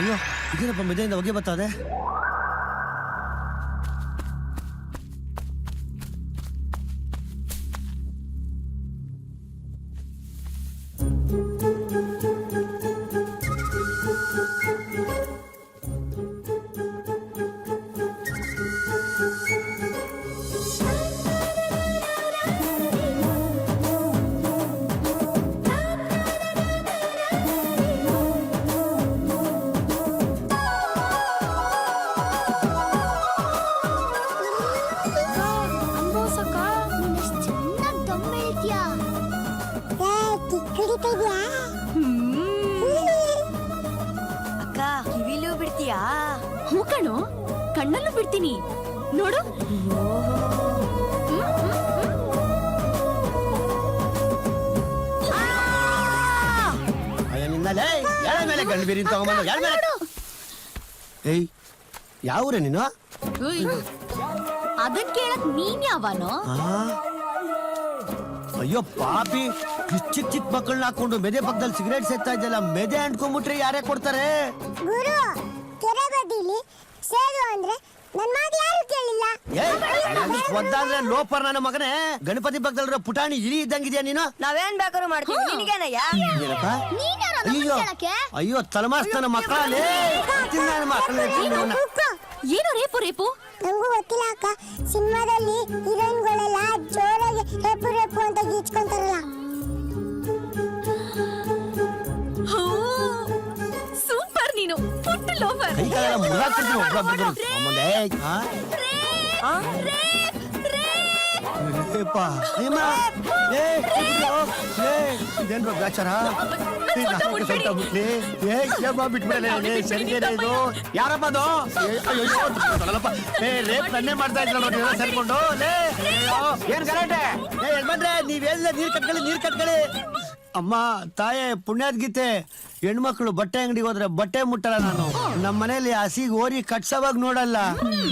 ಅಯ್ಯೋ ಇದೇನಪ್ಪ ಮೆದೆಯಿಂದ ಹೊಗೆ ಬರ್ತಾದೆ. ಅಕ್ಕ ಕಿವಿಲೂ ಬಿಡ್ತೀಯಾ? ಹೂ ಕಣೋ, ಕಣ್ಣಲ್ಲೂ ಬಿಡ್ತೀನಿ ನೋಡು. ಮೇಲೆ ಗಂಡು ಬೀರಿ ತಗೊಂಬಂದು ಏಯ್ ಯಾವ್ರೆ ನೀನು? ಅದನ್ ಕೇಳಕ್ ನೀನ್ ಯಾವನೋ? ಅಯ್ಯೋ ಪಾಪಿ, ಚಿಕ್ಕ ಚಿಕ್ಕ ಮಕ್ಕಳನ್ನ ಹಾಕೊಂಡು ಮೆದೆ ಪಕ್ಕದಲ್ಲಿ ಸಿಗರೇಟ್ ಸೇರ್ತಾ ಇದ್ದಲ್ಲ, ಮೆದೆ ಅಂಟ್ಕೊಂಡ್ಬಿಟ್ರೆ ಯಾರೇ ಕೊಡ್ತಾರೆ? ಗುರು, ಕೆರೆ ಬದಿಲಿ ಸೇರು ಅಂದ್ರೆ ನನ್ ಮಾತು ಯಾರು ಕೇಳಿಲ್ಲ. ಒದ್ದಾದ್ರೆ ಲೋಪರ್ ನನ್ನ ಮಗನೇ. ಗಣಪತಿ ಪಕ್ಕದಲ್ಲಿರೋ ಪುಟಾಣಿ ಇಲಿ ಇದ್ದಂಗಿದ್ಯಾ ನೀನು? ನಾವೇನ್ ಬೇಕಾದ್ರೂ ಮಾಡ್ತೀವಿ, ನಿನಗೇನಯ್ಯ? ಅಯ್ಯೋ ಅಯ್ಯೋ ತಲಮಾಸ್ ನನ್ನ ಮಕ್ಕಳಲ್ಲಿ ಏನು ರೇಪು ರೇಪು? ನಂಗೂ ಗೊತ್ತಿಲ್ಲ ಅಕ್ಕ. ಸಿನಿಮಾದಲ್ಲಿ ಹೀರೋಯಿನ್ಗಳೆಲ್ಲ ಜೋರಾಗಿ ರೇಪು ರೇಪು ಅಂತ ಗೀಚ್ಕೊಂತಾರಲ್ಲ. ಸೂಪರ್ ನೀನು, ಪುಟ್ಟ ಲೋಫರ್. ಇದೇನ್ ಗಾಚಾರ? ಯಾರಪ್ಪ ಅದು? ರೇಪ್ ನನ್ನೇ ಮಾಡ್ತಾ ಇದ್ರಲ್ಲ ಸೇರ್ಕೊಂಡು. ಏನ್ ಗಲಾಟೆ? ಬಂದ್ರೆ ನೀವೆಲ್ಲ ನೀರ್ ಕಟ್ಕೊಳ್ಳಿ. ಅಮ್ಮ ತಾಯೇ ಪುಣ್ಯಾದ್ ಗೀತೆ, ಹೆಣ್ಮಕ್ಳು ಬಟ್ಟೆ ಅಂಗಡಿಗೆ ಹೋದ್ರೆ ಬಟ್ಟೆ ಮುಟ್ಟಲ್ಲ. ನಾನು ನಮ್ಮ ಮನೇಲಿ ಹಸಿಗೆ ಓರಿ ಕಟ್ಸವಾಗ ನೋಡಲ್ಲ.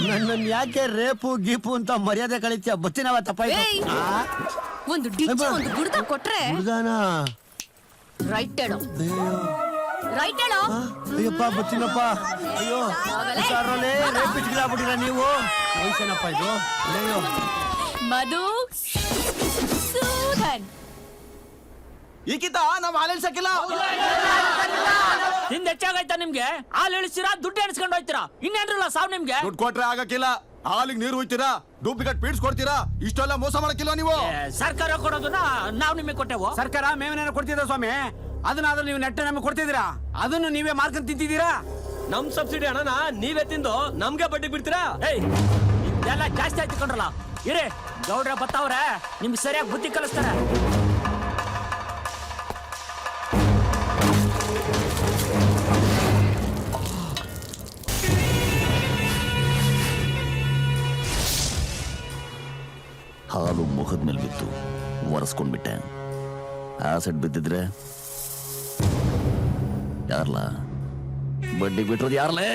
ನನ್ನ ಯಾಕೆ ರೇಪು ಗೀಪು ಅಂತ ಮರ್ಯಾದೆ ಕಳಿತೀಯ? ಬತ್ತಿನವ ತಪ್ಪಾಯ್ತು. ಒಂದು ಡಿಚ್ಚಿ ಒಂದು ಗುಡ್ದ ಕೊಟ್ರೆ ರೈಟ್ ಹೇಳೋ. ಅಯ್ಯಪ್ಪ ಬತ್ತಿನಪ್ಪ. ಅಯ್ಯೋ ರೇಪ್ ಬಿಟ್ಬಿಟ್ಟಿರ ನೀವು. ವಯಸ್ಸೇನಪ್ಪ ಇದು? ಅಯ್ಯೋ ಮಧು ಸೂದನ್ ಈಗಿದ್ದ ನಾವ್ ಹಾಲು ಇಳ್ಸಕ್ಕಿಲ್ಲ. ಹಿಂದ್ ಹೆಚ್ಚಾಗೈತಾ ನಿಮ್ಗೆ? ಹಾಲು ಇಳಿಸ್ತೀರಾ, ದುಡ್ಡು ಎಣಿಸ್ಕೊಂಡು ಹೋಯ್ತೀರಾ. ಇನ್ನೇನ್ರಲ್ಲ ಸಾವ್ ನಿಮ್ಗೆ? ದುಡ್ಡು ಕೊಟ್ರೆ ಆಗಕ್ಕಿಲ್ಲ, ಹಾಲಿಗೆ ನೀರು ಹೋಯ್ತೀರಾ, ಡೂಪ್ಲಿಕೇಟ್ ಪೀಡ್ಸ್ ಕೊಡ್ತೀರಾ. ಇಷ್ಟೆಲ್ಲ ಮೋಸ ಮಾಡಕ್ಕಿಲ್ಲ ನೀವು. ಸರ್ಕಾರ ಕೊಡೋದನ್ನ ನಾವ್ ನಿಮಗೆ ಕೊಟ್ಟೆವು. ಸರ್ಕಾರ ಮೇವನೇನ ಕೊಡ್ತಿದ್ರ ಸ್ವಾಮಿ, ಅದನ್ನಾದ್ರೂ ನೀವು ನೆಟ್ಟ ನಮಗೆ ಕೊಡ್ತಿದ್ದೀರಾ, ಅದನ್ನು ನೀವೇ ಮಾರ್ಕೊಂಡ್ ತಿಂತಿದ್ದೀರಾ. ನಮ್ ಸಬ್ಸಿಡಿ ಹಣನ ನೀವೇ ತಿಂದು ನಮ್ಗೆ ಬಡ್ಡಿ ಬಿಡ್ತೀರಾ? ಎಲ್ಲ ಜಾಸ್ತಿ ಆಯ್ತು ಕೊಂಡ್ರಲ್ಲ. ಇರೇ ಗೌಡ್ರ ಬತ್ತವ್ರೆ, ನಿಮ್ಗೆ ಸರಿಯಾಗಿ ಬುದ್ಧಿ ಕಲಿಸ್ತಾರೆ. ಹಾಲು ಮುಖದ ಮೇಲೆ ಬಿತ್ತು, ಒರೆಸ್ಕೊಂಡ್ಬಿಟ್ಟೆ. ಆಸಿಡ್ ಬಿದ್ದಿದ್ರೆ ಯಾರ್ಲ ಬಡ್ಡಿ ಬಿಟ್ರೋದು ಯಾರ್ಲೇ?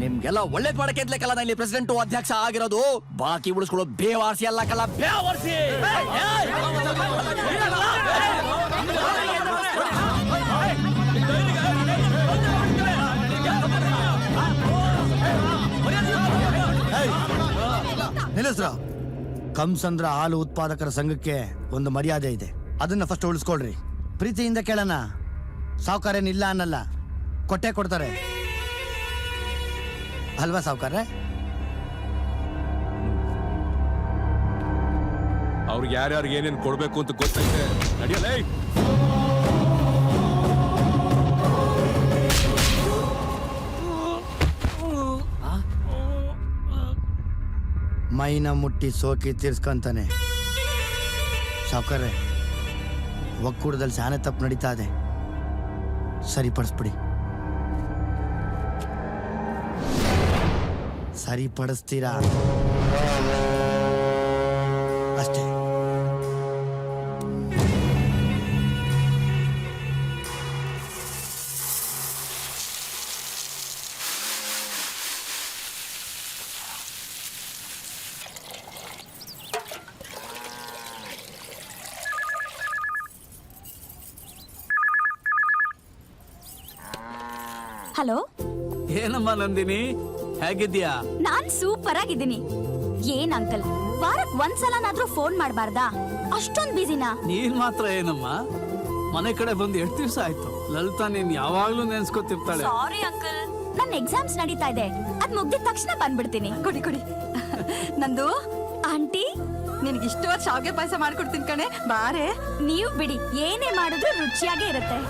ನಿಮ್ಗೆಲ್ಲ ಒಳ್ಳೇದ್ ಮಾಡಕ್ಕೆ ಇದ್ಲೇಕಲ್ಲ ನಾನು ಇಲ್ಲಿ ಪ್ರೆಸಿಡೆಂಟ್ ಅಧ್ಯಕ್ಷ ಆಗಿರೋದು. ಬಾಕಿ ಉಳಿಸ್ಕೊಳ್ಳೋ ಬೇವಾರ್ಸಿ ಅಲ್ಲ ಕಲ್ಲ, ಬೇವಾರ್ಸಿ. ನಿಲ್ಲಿಸ್ರ. ಕಂಸಂದ್ರ ಹಾಲು ಉತ್ಪಾದಕರ ಸಂಘಕ್ಕೆ ಒಂದು ಮರ್ಯಾದೆ ಇದೆ, ಅದನ್ನ ಫಸ್ಟ್ ಉಳಿಸ್ಕೊಳ್ರಿ. ಪ್ರೀತಿಯಿಂದ ಕೇಳೋಣ, ಸಾವುಕಾರೇನಿಲ್ಲ ಅನ್ನಲ್ಲ, ಕೊಟ್ಟೆ ಕೊಡ್ತಾರೆ ಅಲ್ವಾ ಸಾವುಕಾರ? ಅವ್ರಿಗೆ ಯಾರ್ಯಾರಿಗೆ ಏನೇನು ಕೊಡ್ಬೇಕು ಅಂತ ಗೊತ್ತೈತೆ. ನಡಿಯಲೇ. ಮೈನ ಮುಟ್ಟಿ ಸೋಕಿ ತೀರ್ಸ್ಕೊಂತಾನೆ. ಸಾವುಕಾರ್ರೆ, ಒಕ್ಕೂಟದಲ್ಲಿ ಶಾನೆ ತಪ್ಪು ನಡೀತಾ ಇದೆ, ಸರಿಪಡಿಸ್ಬಿಡಿ. ಸರಿಪಡಿಸ್ತೀರಾ ಅಷ್ಟೇ. ಹಲೋ, ಏನಮ್ಮ ನಂದಿನಿ, ಹೇಗಿದ್ಯಾ? ನಾನ್ ಸೂಪರ್ ಆಗಿದ್ದೀನಿ. ಏನ್ ಅಂಕಲ್, ವಾರಕ್ ಒಂದ್ಸಲನಾದ್ರೂ ಫೋನ್ ಮಾಡ್ಬಾರ್ದಾ? ಅಷ್ಟೊಂದ್ ಬಿಸಿನಾ? ನೀನ್ ಮಾತ್ರ ಏನಮ್ಮ, ಮನೆ ಕಡೆ ಬಂದು 8 ದಿವಸ ಆಯ್ತು. ಲಲಿತಾ ನೀನ್ ಯಾವಾಗ್ಲೂ ನೆನ್ಸ್ಕೊತಿರ್ತಾಳೆ. ಸಾರಿ ಅಂಕಲ್, ನನ್ ಎಕ್ಸಾಮ್ಸ್ ನಡೀತಾ ಇದೆ. ಅದ್ ಮುಗ್ದಿದ ತಕ್ಷಣ ಬಂದ್ಬಿಡ್ತೀನಿ. ಕೊಡಿ ಕೊಡಿ. ನಂದು ಆಂಟಿ, ನಿನ್ಗೆ ಇಷ್ಟವಾದ ಶಾವಿಗೆ ಪಾಯಸ ಮಾಡ್ಕೊಡ್ತೀನಿ ಕಣೆ, ಬಾರೆ. ನೀವು ಬಿಡಿ, ಏನೇ ಮಾಡಿದ್ರು ರುಚಿಯಾಗೇ ಇರುತ್ತೆ.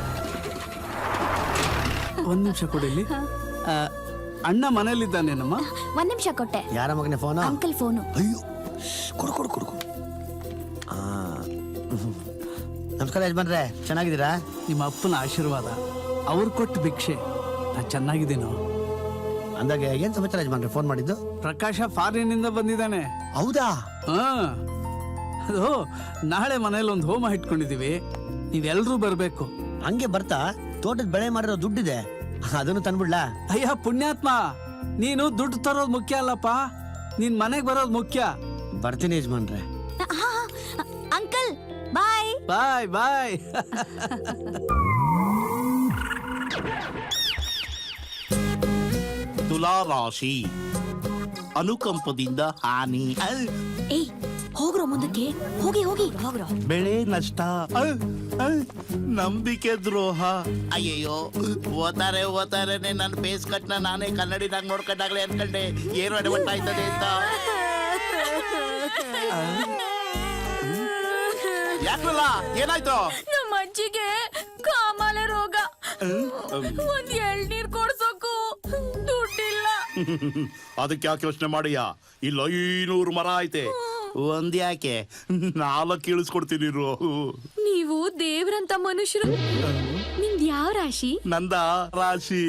ಒಂದ್ ನಿಮಿಷ ಕೊಡಿಲಿ. ಅಣ್ಣ ಮನೇಲಿದ್ದಾನೇನಮ್ಮ? ಒಂದ್ ನಿಮಿಷ ಕೊಟ್ಟೆ. ಯಾರ ಮಗನೇ ಫೋನು? Uncle phone. ಅಯ್ಯೋ, ಕೊಡು ಕೊಡು ಕೊಡು. ನಮಸ್ಕಾರ ಯಜಮಾನ್ರೆ, ಚೆನ್ನಾಗಿದ್ದೀರಾ? ನಿಮ್ಮ ಅಪ್ಪನ ಆಶೀರ್ವಾದ, ಅವ್ರು ಕೊಟ್ಟು ಭಿಕ್ಷೆ. ನಾ ಚೆನ್ನಾಗಿದ್ದೀನೋ? ಅಂದಾಗೆ ಏನ್ ಸಮಾಚಾರ ಯಜಮಾನ್ರೆ ಫೋನ್ ಮಾಡಿದ್ದು? ಪ್ರಕಾಶ ಫಾರಿನ್ ಇಂದ ಬಂದಿದ್ದಾನೆ. ಹೌದಾ? ಹಾ, ಅದು ನಾಳೆ ಮನೇಲಿ ಒಂದು ಹೋಮ ಇಟ್ಕೊಂಡಿದೀವಿ, ನೀವೆಲ್ರೂ ಬರ್ಬೇಕು. ಹಂಗೆ ಬರ್ತಾ ತೋಟದ ಬೆಳೆ ಮಾಡಿರೋ ದುಡ್ಡಿದೆ, ಅದನ್ನು ತಂದ್ಬಿಡ್ಲಾ? ಅಯ್ಯ ಪುಣ್ಯಾತ್ಮ, ನೀನು ದುಡ್ಡು ತರೋದು ಮುಖ್ಯ ಅಲ್ಲಪ್ಪ, ನೀನ್ ಮನೆಗ್ ಬರೋದು ಮುಖ್ಯ. ಬರ್ತೀನಿ ಯಜಮಾನ್ರೆ. Uncle bye. Bye bye. ತುಲಾ ರಾಶಿ, ಅನುಕಂಪದಿಂದ ಹಾನಿ, ಏಯ್ ಹೋಗ್ರೋ ಮುಂದಕ್ಕೆ, ಹೋಗಿ ಹೋಗಿ ಹೋಗ್ರೋ. ಬೆಳೆ ನಷ್ಟ, ನಂಬಿಕೆ ದ್ರೋಹ. ಅಯ್ಯಯ್ಯೋ, ಓತಾರೇನೆ ನನ್ನ ಫೇಸ್ ಕಟ್ನ ನಾನೇ ಕನ್ನಡಿನಾಗ ನೋಡ್ಕೊಂಡಾಗ್ಲೇ ಅನ್ಕಂಡೆ ಏನು ಅಡವಟ್ ಆಯ್ತದೆ ಅಂತ. ಯಾಕಲ್ಲ, ಏನಾಯ್ತು? ನಮ್ಮ ಅಜ್ಜಿಗೆ ಕಾಮಾಲೆ ರೋಗ, ಒಂದ್ ಎಳ್ನೀರ್ ಕೊಡ್ಸೋಕು ದುಡ್ಡಿಲ್ಲ. ಅದಕ್ಕೆ ಯಾಕೆ ಯೋಚನೆ ಮಾಡಿಯಾ? ಇಲ್ಲ 500 ಮರ ಐತೆ, ಒಂದ್ಯಾಕೆ 4 ಇಳಿಸ್ಕೊಡ್ತೀನಿ. ನೀವು ದೇವ್ರಂತ ಮನುಷ್ಯರು. ನಿಮ್ದು ಯಾವ ರಾಶಿ? ನಂದ ರಾಶಿ.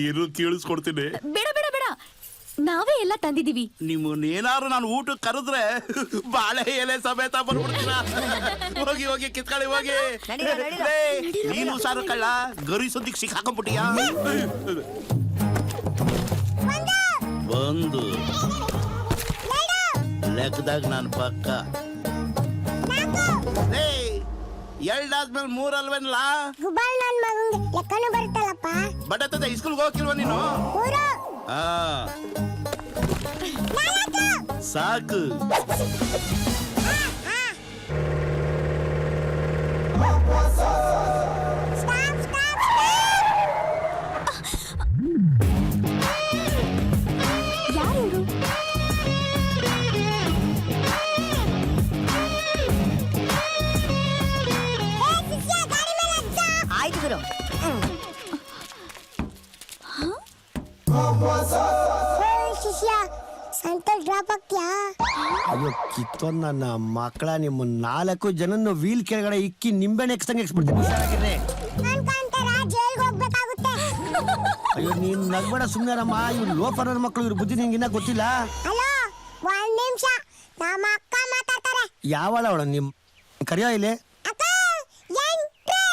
ಇರು ಕೇಳಿಸ್ಕೊಡ್ತೀನಿ. ಬೇಡ ಬೇಡ ಬೇಡ, ನಾವೇ ಎಲ್ಲ ತಂದಿದೀವಿ. ನಿಮ್ಮನ್ನೇನಾರು ನಾನು ಊಟಕ್ಕೆ ಕರೆದ್ರೆ ಬಾಳೆ ಎಲೆ ಸಮೇತ ಬಂದ್ಬಿಡ್ತೀನ. ಹೋಗಿ ಹೋಗಿ ಕಿತ್ಕೊಳ್ಳಿ ಹೋಗಿ. ನಡೀರ, ನಡೀರ. ಲೇ, ನೀನು ಸಾರು ಕಳ್ಳ ಗರಿ ಸುದ್ದಿಗೆ ಸಿಕ್ಕಾಕೊಂಡ್ಬಿಟ್ಟಿಯಾ? ಒಂದು ಲೆಕ್ಕದಾಗ ನಾನು ಪಕ್ಕ. ಲೇ, 2 ಆದ್ಮೇಲೆ 3 ಅಲ್ವೇನಲ್ಲ? ಗುಬಾಲ್ ನನ್ ಮಗಂಗೆ ಲೆಕ್ಕನೂ ಬರುತ್ತಲ್ಲಪ್ಪ. ಬಡತದ ಇಸ್ಕೂಲ್ಗೆ ಹೋಗಿಲ್ವ ನೀನು? ಮೂರು, ಹಾ, 4. ಸಾಕು. Stop stop. ಯಾರು ಇವ್ರು? ಶಿಷ್ಯ ಗಾಡಿ ಮೇಲೆ ಹತ್ಸು. ಆಯ್ತು ಗುರು. ಶಿಷ್ಯ ಸೆಂಟರ್ ಡ್ರಾಪ್ ಆಗ್ತ್ಯಾ? ಅಯ್ಯೋ ಕಿತ್ತೊಂದ್ ನನ್ನ ಮಕ್ಕಳ, ನಿಮ್ಮ 4 ಜನನ್ನು ವೀಲ್ ಕೆಳಗಡೆ ಇಕ್ಕಿ ನಿಂಬೆಣ್ಣೆ ಎಕ್ಸ್ದಂಗೆ ಎಕ್ಸ್ಬಿಡ್ತೀನಿ. ಹುಷಾರಾಗಿರ್ರಿ. ನಾನ್ ಕಾಂತಾರ ಜೈಲ್ಗೆ ಹೋಗ್ಬೇಕಾಗುತ್ತೆ. ಅಯ್ಯೋ ನೀನ್ ನಗ್ಬೇಡ ಸುಮ್ನೆರಮ್ಮ. ಇವ್ರು ಲೋಫರ್ ಮಕ್ಕಳು, ಇವ್ರ ಬುದ್ಧಿ ನಿಂಗೆ ಇನ್ನ ಗೊತ್ತಿಲ್ಲ. ಹಲೋ, 1 ನಿಮಿಷ, ನಮ್ಮ ಅಕ್ಕ ಮಾತಾಡ್ತಾರೆ. ಯಾವಳ ಅವಳ ನಿಮ್ ಕರಿಯೋ ಇಲ್ಲಿ? ಅಕ್ಕ, ಎಂಟ್ರೆ.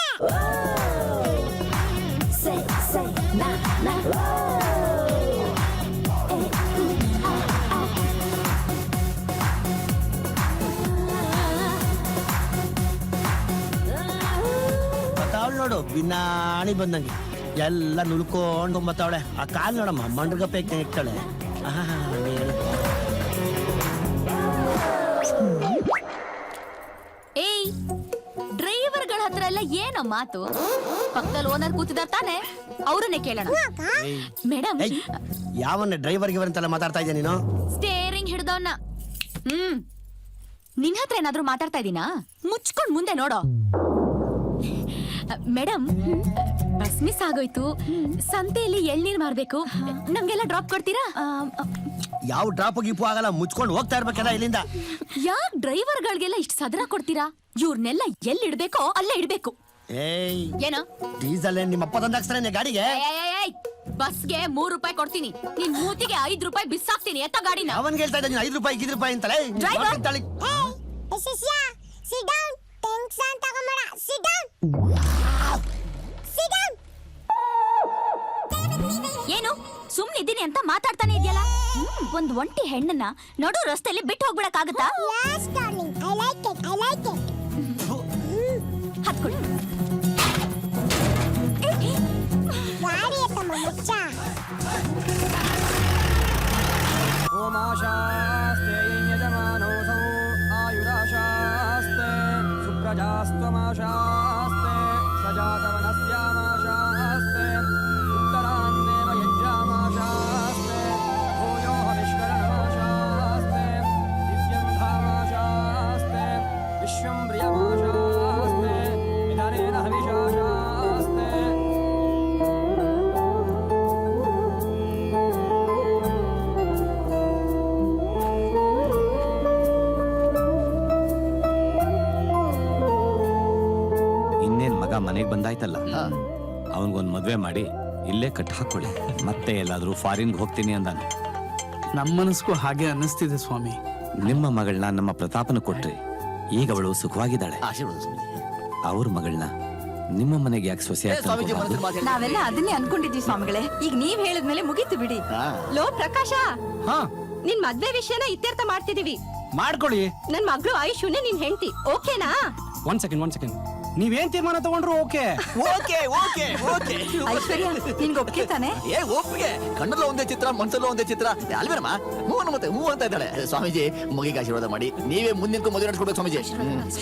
ಮತ್ತಾವಳು ನೋಡು, ಬಿನ್ನಾಣಿ ಬಂದಂಗೆ ಎಲ್ಲ ನುಳ್ಕೊಂಡು ಮತ್ತವಳೆ. ಆ ಕಾಲ್ ನೋಡಮ್ಮ, ಮಂಡ್ರಗಪ್ಪೆ ಇಕ್ತಾಳೆ. ಏಯ್, ಡ್ರೈವರ್ಗಳ ಹತ್ರ ಎಲ್ಲ ಏನೋ ಮಾತು? ಪಕ್ಕದಲ್ಲಿ ಓನರ್ ಕೂತಿದಾರ ತಾನೆ, ಅವ್ರನ್ನೇ ಕೇಳೋಣ. ಮೇಡಮ್, ಯಾವನ್ನ ಡ್ರೈವರ್ ಗಿವರ್ ಅಂತೆಲ್ಲ ಮಾತಾಡ್ತಾ ಇದ್ಯಾ ನೀನು? ಸ್ಟೇರಿಂಗ್ ಹಿಡ್ದವನ್ನ. ನಿನ್ ಹತ್ರ ಏನಾದ್ರೂ ಮಾತಾಡ್ತಾ ಇದೀನಾ? ಮುಚ್ಕೊಂಡ್ ಮುಂದೆ ನೋಡೋ. ಮೇಡಮ್, ಬಸ್ ಮಿಸ್ ಆಗೋಯ್ತು, ಸಂತೆಯಲ್ಲಿ ಎಳ್ನೀರ್ ಮಾರ್ಬೇಕು, ನಮ್ಗೆಲ್ಲ ಡ್ರಾಪ್ ಕೊಡ್ತೀರಾ? ಯಾವ ಡ್ರಾಪ್ ಗೀಪು ಆಗಲ್ಲ, ಮುಚ್ಕೊಂಡು ಹೋಗ್ತಾ ಇರ್ಬೇಕಲ್ಲ ಇಲ್ಲಿಂದ. ಯಾಕ್ ಡ್ರೈವರ್ಗಳಿಗೆಲ್ಲ ಇಷ್ಟು ಸದರ ಕೊಡ್ತೀರಾ? ಇವ್ರನ್ನೆಲ್ಲ ಎಲ್ಲಿ ಇಡ್ಬೇಕೋ ಅಲ್ಲೇ ಇಡ್ಬೇಕು. ಏಯ್, ಏನೋ ಡೀಸೆಲ್ ನಿಮ್ಮ ಅಪ್ಪ ತಂದಾಕ್ಸ್ತಾನೆ ಗಾಡಿಗೆ? ಬಸ್ಗೆ 3 ರೂಪಾಯಿ ಕೊಡ್ತೀನಿ, ನಿನ್ ಮೂತಿಗೆ 5 ರೂಪಾಯಿ ಬಿಸಾಕ್ತೀನಿ. ಎತ್ತ ಗಾಡಿನ. ಅವನ್ಗೆ ಹೇಳ್ತಾ ಇದ್ದೀನಿ 5 ರೂಪಾಯಿ 5 ರೂಪಾಯಿ ಅಂತಲೇ. Driver. ಏ ಶಿಷ್ಯ, ಸಿಟ್ ಡೌನ್. ಟೆನ್ಷನ್ ತಗೊಂಬೇಡ, ಸಿಟ್ ಡೌನ್. Sit down. ಏನು ಸುಮ್ನಿದ್ದೀನಿ ಅಂತ ಮಾತಾಡ್ತಾನೆ ಇದೆಯಲ್ಲ? ಒಂದ್ ಒಂಟಿ ಹೆಣ್ಣನ್ನ ನಡು ರಸ್ತೆಯಲ್ಲಿ ಬಿಟ್ಟು ಹೋಗ್ಬಿಡಕ್ಕಾಗತ್ತಾ? Yes, darling. I like it. I like it. ಹತ್ಕೊಳ್ಳಿ. ಗಾಡಿ ಮುಚ್ಚ ಓಮಾಶಾಸ್ತೆ ಯಜಮಾನೋಸೌ ಆಯುರಾಶಾಸ್ತೆ ಸುಪ್ರಜಾಸ್ತ್ವಮಾಶಾಸ್ತೆ ಸಜಾತವನಸ್ಯಾಮಾಶಾಸ್ತೆ ಉತ್ತರಾನ್ನೇವ ಯಜ್ಞಾಮಾಶಾಸ್ತೆ ಭೂಯೋ ವಿಷ್ಕರಣಮಾಶಾಸ್ತೆ ದಿವ್ಯಂಧಾಮಾಶಾಸ್ತೆ ವಿಶ್ವಂ ಪ್ರಿಯಮಾಶಾಸ್ತೆ ವಿಧಾನೇನ ಹವಿಷಾಶಾಸ್ತೆ. ಇನ್ನೇನ್ ಮಗ ಮನೆಗೆ ಬಂದಾಯ್ತಲ್ಲ, ಅವನ್ಗೊಂದ್ ಮದ್ವೆ ಮಾಡಿ ಇಲ್ಲೇ ಕಟ್ ಹಾಕೊಳ್ಳಿ. ಮತ್ತೆ ಎಲ್ಲಾದ್ರೂ ಫಾರಿನ್ಗೆ ಹೋಗ್ತೀನಿ ಅಂದಾನೆ. ನಮ್ಮ ಮನಸ್ಗೂ ಹಾಗೆ ಅನ್ನಿಸ್ತಿದೆ ಸ್ವಾಮಿ. ನಿಮ್ಮ ಮಗಳನ್ನ ನಮ್ಮ ಪ್ರತಾಪನ ಕೊಟ್ರಿ, ಈಗ ಅವಳು ಸುಖವಾಗಿದ್ದಾಳೆ. ಆಶೀರ್ವಾದ ಸ್ವಾಮೀಜಿ. ಅವ್ರ ಮಗಳನ್ನ ನಿಮ್ಮ ಮನೆಗೆ ಯಾಕೆ ಸೊಸೆ ಸ್ವಾಮೀಜಿ ಮನಸ್ಸಿನ ಮಾತು ಹೇಳಿ. ನಾವೆಲ್ಲ ಅದನ್ನೇ ಅನ್ಕೊಂಡಿದ್ವಿ ಸ್ವಾಮಿಗಳೇ. ಈಗ ನೀವ್ ಹೇಳಿದ್ಮೇಲೆ ಮುಗೀತು ಬಿಡಿ. ಲೋ ಪ್ರಕಾಶ, ಹಾ ನಿನ್ ಮದ್ವೆ ವಿಷಯನ ಇತ್ಯರ್ಥ ಮಾಡ್ತಿದೀವಿ. ಮಾಡ್ಕೊಳ್ಳಿ. ನನ್ ಮಗಳು ಆಯುಷುನೇ ನಿನ್ ಹೆಂಡತಿ, ಓಕೆನಾ? ಒಂದ್ ಸೆಕೆಂಡ್ ನೀವೇನ್ ತೀರ್ಮಾನ ತಗೊಂಡ್ರು okay. Okay okay okay. Aishwarya ನಿನ್ಗೆ ಒಪ್ಗೆ ತಾನೆ? ಏ ಒಪ್ಪಿಗೆ. ಕಣ್ಣಲ್ಲೂ ಒಂದೇ ಚಿತ್ರ, ಮನ್ಸಲ್ಲೂ ಒಂದೇ ಚಿತ್ರ. ಅಲ್ವೇನಮ್ಮ? ಹೂ ಮತ್ತೆ ಹೂ ಅಂತ ಇದ್ದಾಳೆ. ಸ್ವಾಮೀಜಿ ಮುಗಿಗೆ ಆಶೀರ್ವಾದ ಮಾಡಿ. ನೀವೇ ಮುಂದಿನ ಮದುವೆ ನಡೆಸ್ಕೊಡ್ಬೇಕು ಸ್ವಾಮೀಜಿ.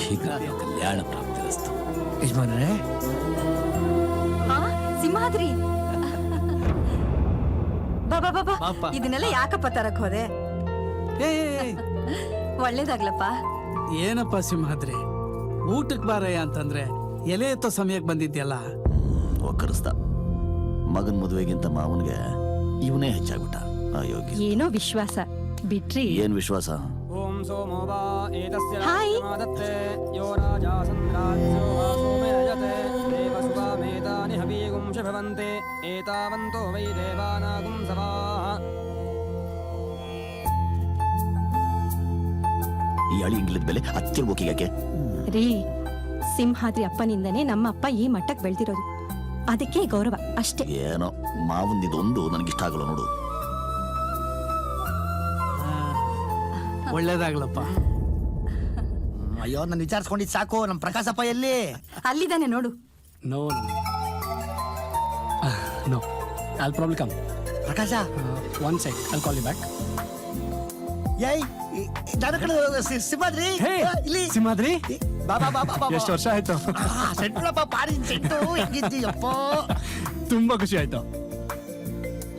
ಶೀಘ್ರವೇ ಕಲ್ಯಾಣ ಪ್ರಾಪ್ತಿರಸ್ತು. ಯಜಮಾನ್ರೆ, ಆ, ಸಿಂಹಾದ್ರಿ ಬಾಬಾ ಬಾಬಾ, ಪಾಪ. ಇದನ್ನೆಲ್ಲ ಯಾಕಪ್ಪ ತರಕ್ ಹೋದೆ? ಏ ಒಳ್ಳೇದಾಗ್ಲಪ್ಪ. ಏನಪ್ಪ ಸಿಂಹಾದ್ರಿ, ಊಟಕ್ಕೆ ಬಾರಯ್ಯ ಅಂತಂದ್ರೆ ಎಲೆ ಎತ್ತೋ ಸಮಯಕ್ಕೆ ಬಂದಿದ್ಯಲ್ಲ. ಒಕ್ಕರಿಸ್ದ ಮಗನ್ ಮದುವೆಗಿಂತ ಮಾವನ್ಗೆ ಇವನೇ ಹೆಚ್ಚಾಗ್ಬಿಟ್ಟ. ಅಯೋಗ್ಯ. ಏನೋ ವಿಶ್ವಾಸ ಬಿಟ್ರಿ. ಏನ್ ವಿಶ್ವಾಸ? ಓಂ ಸೋಮೋ ವಾ ಏತಸ್ಯ ಹಾಯ್. ರಾಜ್ಯಮಾದತ್ತೆ ಯೋ ರಾಜಾ ಸಂರಾಜ್ಯೋ ವಾ ಸೋಮಯಜತೆ ದೇವಸುವಾಮೇತಾನಿ ಹವೀಗುಂಶ ಭವಂತೆ ಏತಾವಂತೋ ವೈ ದೇವಾನಾಗುಂ ಸವಾಃ. ಈ ಅಳಿ ಇಂಗ್ಲದ ಬೆಲೆ ಹತ್ತಿರ್ಬೋಕಿಗೆ. ರೀ, ಸಿಂಹಾದ್ರಿ ಅಪ್ಪನಿಂದನೇ ನಮ್ಮ ಅಪ್ಪ ಈ ಮಟ್ಟಕ್ಕೆ ಬೆಳೆದಿರೋದು. ಅದಕ್ಕೆ ಗೌರವ ಅಷ್ಟೇ. ಏನೋ ಮಾವಂದಿದೊಂದು ನನಗಿಷ್ಟ ಆಗಲ್ಲ ನೋಡು. ಒಳ್ಳೇದಾಗ್ಲಪ್ಪ. ಅಯ್ಯೋ, ನಾನು ವಿಚಾರಿಸ್ಕೊಂಡಿದ್ ಸಾಕು. ನಮ್ ಪ್ರಕಾಶಪ್ಪ ಎಲ್ಲಿ? ಅಲ್ಲಿದ್ದಾನೆ ನೋಡು. No no I'll probably come. Prakasha, one sec, I'll call you back. ಏಯ್ ನನ್ನ ಕಡೆ ಸಿಂಹಾದ್ರಿ ಇಲ್ಲಿ. ಸಿಂಹಾದ್ರಿ, ಬಾಬಾ ಬಾಬಾ ಬಾಬಾ. ಎಷ್ಟು ವರ್ಷ ಆಯ್ತು? ಸೆಂಟ್ರಪ್ಪ, ಪಾರಿನ ಸೆಂಟು. ಹೆಂಗಿದ್ದೀಯಪ್ಪ? ತುಂಬಾ ಖುಷಿ ಆಯ್ತು.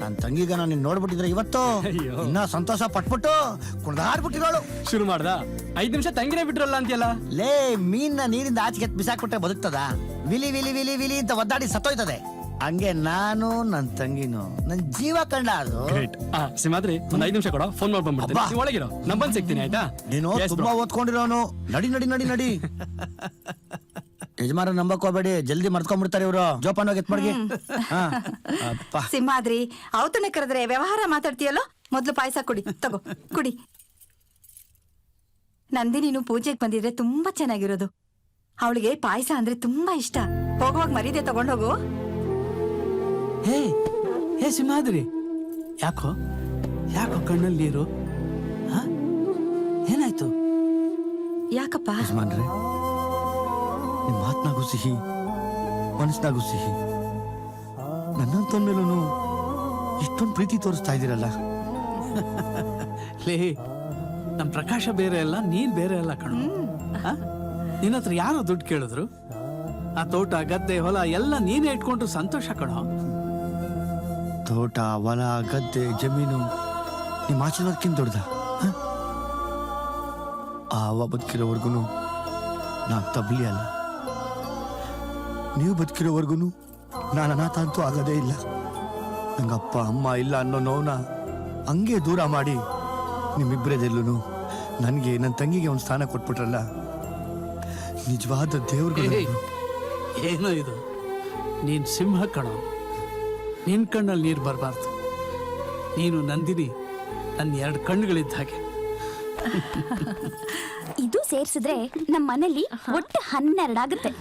ನನ್ ತಂಗಿಗ ನಾನು ನೋಡ್ಬಿಟ್ಟಿದ್ರೆ ಇವತ್ತು ಅಯ್ಯೋ. ಇನ್ನ ಸಂತೋಷ ಪಟ್ಬಿಟ್ಟು ಕುಡ್ದಾಡ್ಬಿಟ್ಟಿರೋಳು. ಶುರು ಮಾಡ್ದ 5 ನಿಮಿಷ ತಂಗಿನೇ ಬಿಟ್ರಲ್ಲ ಅಂತೀಯಲ್ಲ. ಲೇ, ಮೀನ್ನ ನೀರಿಂದ ಆಚೆಗೆ ಬಿಸಾಕ್ಬಿಟ್ರೆ ಬದುಕ್ತದ? ವಿಲಿ ವಿಲಿ ವಿಲಿ ವಿಲಿ ಅಂತ ಒದ್ದಾಡಿ ಸತ್ತೋಯ್ತದೆ. ಹಂಗೆ ನಾನು ನನ್ ತಂಗಿನು ನನ್ ಜೀವ ಕಂಡ ಅದು. ಗ್ರೇಟ್. ಸಿಂಹಾದ್ರಿ, ಒಂದ್ 5 ನಿಮಿಷ ಕೊಡೋ, ಫೋನ್ ಮಾಡಿ ಬಂದ್ಬಿಡ್ತೀನಿ. ಅಬ್ಬಾ. ನೀವ್ ಒಳಗಿರೋ, ನಂಬನ್ ಸಿಗ್ತೀನಿ ಆಯ್ತಾ? ನೀನು Yes, ತುಂಬಾ bro. ಓದ್ಕೊಂಡಿರೋನು. ನಡಿ ನಡಿ ನಡಿ ನಡಿ. ಯಜಮಾನ ನಂಬಕ್ ಹೋಗ್ಬೇಡಿ, ಜಲ್ದಿ ಮರ್ತ್ಕೊಂಡ್ಬಿಡ್ತಾರೆ ಇವ್ರು. ಜೋಪಾನವಾಗಿ ಎತ್ ಮಡ್ಗಿ. ಅಪ್ಪ, ಸಿಂಹಾದ್ರಿ, ಅವತನೆ ಕರೆದ್ರೆ ವ್ಯವಹಾರ ಮಾತಾಡ್ತೀಯಲ್ಲೋ. ಮೊದ್ಲು ಪಾಯಸ ಕುಡಿ, ತಗೋ ಕುಡಿ. ನಂದಿನೀನು ಪೂಜೆಗೆ ಬಂದಿದ್ರೆ ತುಂಬಾ ಚೆನ್ನಾಗಿರೋದು. ಅವಳಿಗೆ ಪಾಯಸ ಅಂದ್ರೆ ತುಂಬಾ ಇಷ್ಟ. ಹೋಗುವಾಗ ಮರೀದೆ ತಗೊಂಡೋಗು. ಹೇ ಹೇ ಸಿಂಹಾದ್ರಿ, ಯಾಕೋ ಯಾಕೋ ಕಣ್ಣಲ್ಲಿ ನೀರು? ಹ? ಏನಾಯ್ತು? ಯಾಕಪ್ಪ? ಯಜಮಾನ್ರೆ, ನಿಮ್ ಮಾತ್ನಾಗೂ ಸಿಹಿ, ಮನಸ್ನಾಗೂ ಸಿಹಿ. ನನ್ನಂತಂದ್ಮೇಲೂ ಇಷ್ಟೊಂದು ಪ್ರೀತಿ ತೋರಿಸ್ತಾ ಇದ್ದೀರಲ್ಲ. ಲೇ, ನಮ್ ಪ್ರಕಾಶ ಬೇರೆ ಅಲ್ಲ, ನೀನ್ ಬೇರೆ ಅಲ್ಲ ಕಣೋ. ನಿನ್ನ ಹತ್ರ ಯಾರೋ ದುಡ್ಡು ಕೇಳಿದ್ರು? ಆ ತೋಟ, ಗದ್ದೆ, ಹೊಲ ಎಲ್ಲ ನೀನೇ ಇಟ್ಕೊಂಡ್ರು ಸಂತೋಷ ಕಣೋ. ತೋಟ, ಹೊಲ, ಗದ್ದೆ, ಜಮೀನು ನಿಮ್ಮ ಆಶೀರ್ವಾದಕ್ಕಿಂತ ದೊಡ್ಡದ? ಆವ ಬದುಕಿರೋವರ್ಗು ನಾನ್ ತಬ್ಲಿ ಅಲ್ಲ. ನೀವು ಬದುಕಿರೋವರ್ಗು ನಾನು ಅನಾಥ ಅಂತೂ ಆಗೋದೇ ಇಲ್ಲ. ನಂಗಪ್ಪ ಅಮ್ಮ ಇಲ್ಲ ಅನ್ನೋ ನೋವನ್ನ ಹಂಗೆ ದೂರ ಮಾಡಿ ನಿಮ್ಮಿಬ್ಬರದೆಲ್ಲೂ ನನಗೆ, ನನ್ನ ತಂಗಿಗೆ ಒಂದು ಸ್ಥಾನ ಕೊಟ್ಬಿಟ್ರಲ್ಲ. ನಿಜವಾದ ದೇವ್ರಿಗೆ. ಏನೋ ಇದು, ನೀನ್ ಸಿಂಹ ಕಣೋ. ನಿನ್ ಕಣ್ಣಲ್ಲಿ ನೀರು ಬರಬಾರ್ದು. ನೀನು ನಂದಿನಿ ನನ್ನ 2 ಕಣ್ಣುಗಳಿದ್ದ ಹಾಗೆ. ಇದು ಸೇರ್ಸಿದ್ರೆ ನಮ್ಮ ಮನೇಲಿ ಒಟ್ಟು 12 ಆಗುತ್ತೆ.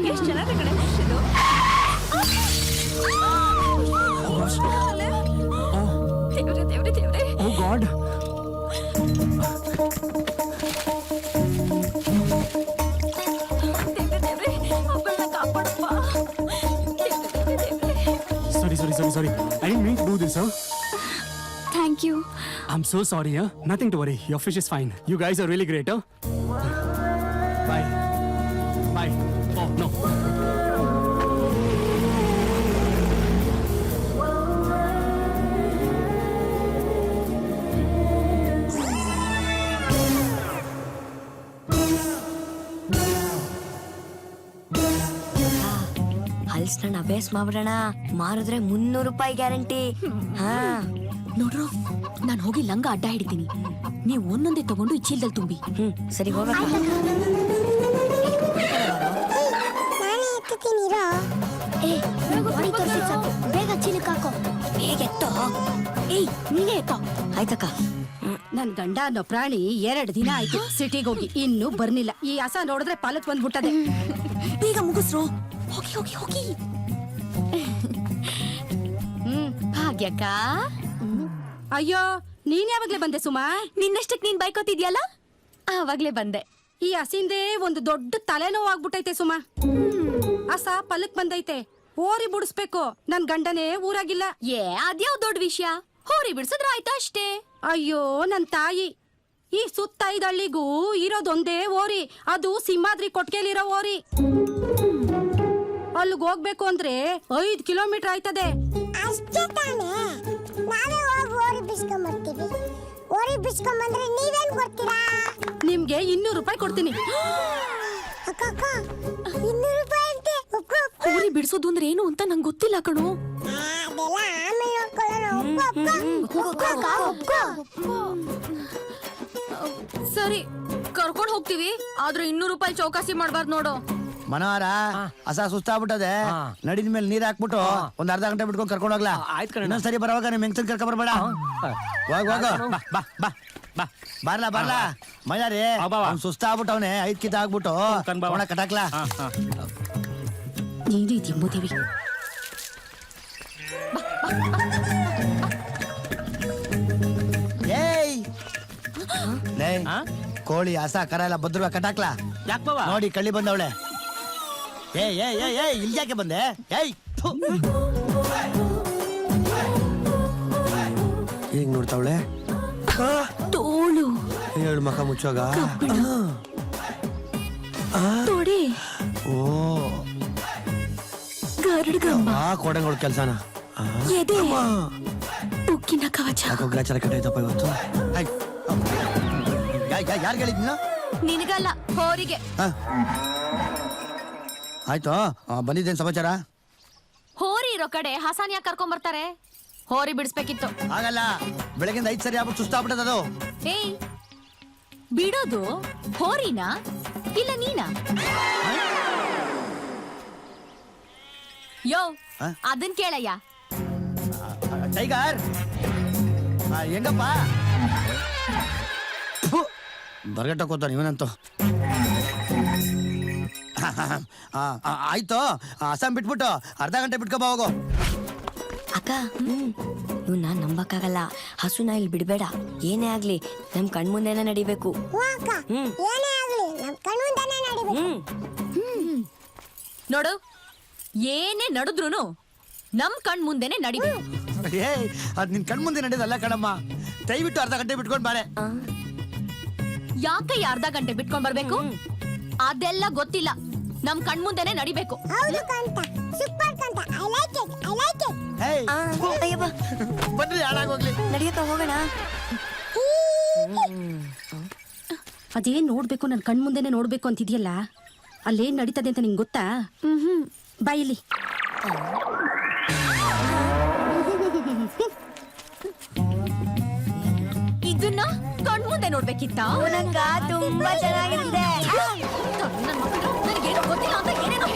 ಎಷ್ಟು ಚೆನ್ನಾಗಿದೆ ಕಣೆ ಇದು. ದೇವ್ರೆ ದೇವ್ರೆ ದೇವ್ರೆ. ಓ ಗಾಡ್. ದೇವ್ರೆ ದೇವ್ರೆ, ಮಗಳನ್ನ ಕಾಪಾಡಪ್ಪ. ದೇವ್ರೆ ದೇವ್ರೆ ದೇವ್ರೆ. ಸರಿ ಸರಿ sorry. I didn't mean to do this, huh? Thank you. I'm so sorry, huh? Nothing to worry. Your fish is fine. You guys are really great, huh? Bye. Bye. Oh, no. ಹಲ್ಸ್ನ ಅಭ್ಯಾಸ ಮಾಡ್ಬಿಡೋಣ, ಮಾರಿದ್ರೆ 300 ರೂಪಾಯಿ guarantee. ಹಾ ನೋಡ್ರು, ನಾನು ಹೋಗಿ ಲಂಗ ಅಡ್ಡ ಹಿಡಿತೀನಿ, ನೀವು ಒಂದೊಂದೇ ತಗೊಂಡು ಈ ಚೀಲದಲ್ಲಿ ತುಂಬಿ. ಸರಿ, ಹೋಗ. ನಾನೇ ಎತ್ತುತ್ತೀನಿ ಇರೋ. ಬೇಗ ಚೀಲಕ್ಕೆ ಹಾಕೋ. ಹೇಗೆ ಎತ್ತೋ? ಏಯ್, ನೀನೇ ಎತ್ತೋ. ಆಯ್ತಕ್ಕ. ನನ್ ಗಂಡ ಅನ್ನೋ ಪ್ರಾಣಿ 2 ದಿನ ಆಯ್ತು ಸಿಟಿಗೆ ಹೋಗಿ, ಇನ್ನೂ ಬರ್ನಿಲ್ಲ. ಈ ಹಸ ನೋಡಿದ್ರೆ ಪಾಲಕ್ ಬಂದ್ಬಿಟ್ಟದೆ. ಬೇಗ ಮುಗಿಸ್ರು. ಹೋಗಿ ಹೋಗಿ ಹೋಗಿ. ಭಾಗ್ಯಕ್ಕ, ಅಯ್ಯೋ, ನೀನ್ ಯಾವಾಗ್ಲೇ ಬಂದೆ ಸುಮಾ? ನಿನ್ನಷ್ಟಕ್ಕೆ ನೀನ್ ಬೈಕೋತಿದ್ಯಲ್ಲ, ಆವಾಗ್ಲೇ ಬಂದೆ. ಈ ಹಸಿಂದೆ ಒಂದು ದೊಡ್ಡ ತಲೆನೋವು ಆಗ್ಬಿಟ್ಟೈತೆ ಸುಮಾ. ಹಸ ಪಲ್ಲಕ್ ಬಂದೈತೆ, ಓರಿ ಬಿಡಿಸ್ಬೇಕು. ನನ್ ಗಂಡನೇ ಊರಾಗಿಲ್ಲ. ಅದ್ಯಾವ್ ದೊಡ್ಡ ವಿಷಯ, ಹೋರಿ ಬಿಡ್ಸದ್ರ ಆಯ್ತಾ ಅಷ್ಟೇ. ಅಯ್ಯೋ ನನ್ ತಾಯಿ, ಈ ಸುತ್ತ 5 ಹಳ್ಳಿಗೂ ಇರೋದೊಂದೇ ಓರಿ, ಅದು ಸಿಂಹಾದ್ರಿ ಕೊಟ್ಗೆಲಿರೋ ಓರಿ. ಅಲ್ಲಿಗೆ ಹೋಗ್ಬೇಕು ಅಂದ್ರೆ 5 ಕಿಲೋಮೀಟರ್ ಆಯ್ತದೆ. ಅಷ್ಟೇ ತಾನೇ, ನಾವೇ ಹೋಗಿ ಓರಿ ಬಿಸ್ಕೊಂಬರ್ತೀವಿ. ಓರಿ ಬಿಸ್ಕೊಂಬಂದ್ರೆ ನೀವೇನ್ ಕೊಡ್ತೀರಾ? ನಿಮ್ಗೆ 200 ರೂಪಾಯಿ ಕೊಡ್ತೀನಿ. ಅಕ್ಕ 200 ರೂಪಾಯಿ ಅಂತೆ. ಒಪ್ಕೊ, ಒಪ್ಕೊ. ಹೋರಿ ಬಿಡ್ಸೋದು ಅಂದ್ರೆ ಏನು ಅಂತ ನಂಗೆ ಗೊತ್ತಿಲ್ಲ ಕಣೋ. ಅದೆಲ್ಲ ಆಮೇಲೆ ನೋಡ್ಕೊಳ್ಳೋಣ. ಒಪ್ಕೊ, ಒಪ್ಕೊ. ಸರಿ, ಕರ್ಕೊಂಡ್ ಹೋಗ್ತೀವಿ, ಆದ್ರೆ 200 ರೂಪಾಯಿ ಚೌಕಾಸಿ ಮಾಡ್ಬಾರ್ದು ನೋಡು. ಮನೋಹರ, ಹಸ ಸುಸ್ತಾಗ್ಬಿಟ್ಟದೆ, ನಡಿದ ಮೇಲೆ ನೀರ್ ಹಾಕ್ಬಿಟ್ಟು ಒಂದ್ ಅರ್ಧ ಗಂಟೆ ಬಿಟ್ಕೊಂಡು ಕರ್ಕೊಂಡು ಹೋಗ್ಲಾ? ಆಯ್ತು ಕಣ. ಇನ್ನೊಂದ್ಸರಿ ಬರೋವಾಗ ನಿಮ್ ಹೆಂಗ್ಸನ್ ಕರ್ಕೊಂಡ್ ಬರ್ಬೇಡ. ಬರ್ಲಾ ಬರ್ಲಾ ಮಜಾರಿ. ಅವ್ನ್ ಸುಸ್ತಾಗ್ಬಿಟ್ಟವನೆ, 5 ಕಿತ ಆಗ್ಬಿಟ್ಟು ಒಣ ಕಟಾಕ್ಲಾ. ನೀನು ಇದೆಂಬುದೇವಿ. ಏಯ್ ಲೇ, ಕೋಳಿ ಹಸ ಕರ ಎಲ್ಲ ಭದ್ರವಾಗಿ ಕಟಾಕ್ಲಾ. ಯಾಕೆ ಬಾವ? ನೋಡಿ ಕಳ್ಳಿ ಬಂದವಳೆ. ಏಯ್ ಇಲ್ಯಾಕೆ ಬಂದೆ? ಏಯ್ ಹೇಗ್ ನೋಡ್ತಾವಳೆ? ತೋಳು, ಹೇಳು ಮಖ ಮುಚ್ಚೋಗ. ತೊಡೆ, ಓ ಗರುಡ್ಗಮ್ಮ, ಕೋಡಂಗಳು ಕೆಲ್ಸನ. ಎದೆ, ಉಕ್ಕಿನ ಕವಚ. ಗ್ರಾಚಾರ ಕಟ್ಟೈತಪ್ಪ ಇವತ್ತು. ಯಾರು ಹೇಳಿದ್ನ? ನಿನಗಲ್ಲ, ಹೋರಿಗೆ. ಆಯ್ತು, ಬಂದಿದ್ದೇನ್ ಸಮಾಚಾರ? ಹೋರಿ ಇರೋ ಕಡೆ ಹಸಾನ್ ಯಾಕೆ ಕರ್ಕೊಂಡ್ ಬರ್ತಾರೆ? ಹೋರಿ ಬಿಡಿಸ್ಬೇಕಿತ್ತು. ಆಗಲ್ಲ, ಬೆಳಗಿಂದ 5 ಸರಿ ಆಗ್ಬಿಟ್ಟು ಸುಸ್ತಾಗ್ಬಿಟ್ಟದ ಅದು. ಏಯ್, ಬಿಡೋದು ಹೋರಿನ ಇಲ್ಲ ನೀನಾ? ಯೋ, ಅದನ್ ಕೇಳಯ್ಯ. ಟೈಗರ್ ಹೆಂಗಪ್ಪ? ಬರ್ಗಟ್ಟಕೋತಾನೆ ಇವನಂತೂ. ಆಯ್ತು, ಅಸ್ಸಾಂ ಬಿಟ್ಬಿಟ್ಟು ಅರ್ಧ ಗಂಟೆ ಬಿಟ್ಕೊಬಾ ಹೋಗು. ಅಕ್ಕ, ಇವ್ನ ನಂಬಕ್ಕಾಗಲ್ಲ. ಹಸುನ ಇಲ್ಲಿ ಬಿಡ್ಬೇಡ. ಏನೇ ಆಗ್ಲಿ ನಮ್ ಕಣ್ಮುಂದೆನೆ ನಡಿಬೇಕು. ಅಕ್ಕ, ಏನೇ ಆಗ್ಲಿ ನಮ್ ಕಣ್ಮುಂದೆನೇ ನಡಿಬೇಕು. ನೋಡು, ಏನೇ ನಡುದ್ರುನು ನಮ್ ಕಣ್ ಮುಂದೆನೆ ನಡಿಬೇಕು. ಏಯ್, ಅದ್ ನಿನ್ ಕಣ್ಮುಂದೆ ನಡೆದಲ್ಲ ಕಣಮ್ಮ. ದಯವಿಟ್ಟು ಅರ್ಧ ಗಂಟೆ ಬಿಟ್ಕೊಂಡ್ ಬಾರೆ. ಯಾಕೆ ಅರ್ಧ ಗಂಟೆ ಬಿಟ್ಕೊಂಡ್ ಬರ್ಬೇಕು? ಅದೆಲ್ಲ ಗೊತ್ತಿಲ್ಲ, ನಮ್ ಕಣ್ ಮುಂದೆನೆ ನಡಿಬೇಕು. ಹೌದು ಕಂತ, ಸೂಪರ್ ಕಂತ. I like it, I like it. ಏಯ್ ಬನ್ರಿ, ಹಾಳಾಗೋಗ್ಲಿ. ನಡಿಯಕ್ಕ ಹೋಗೋಣ. ಅದೇನ್ ನೋಡ್ಬೇಕು, ನನ್ ಕಣ್ ಮುಂದೆನೆ ನೋಡ್ಬೇಕು ಅಂತಿದ್ಯಲ್ಲ, ಅಲ್ಲೇನ್ ನಡೀತದೆ ಅಂತ ನಿಂಗೆ ಗೊತ್ತಾ? ಬಾಯಿಲಿ. ಇದನ್ನ ಕಣ್ಮುಂದೆ ನೋಡ್ಬೇಕಿತ್ತ? ತುಂಬಾ ಚೆನ್ನಾಗಿರುತ್ತೆ. ನನಗೇನು ಗೊತ್ತಿಲ್ಲ ಅಂತ ಏನೇನೋ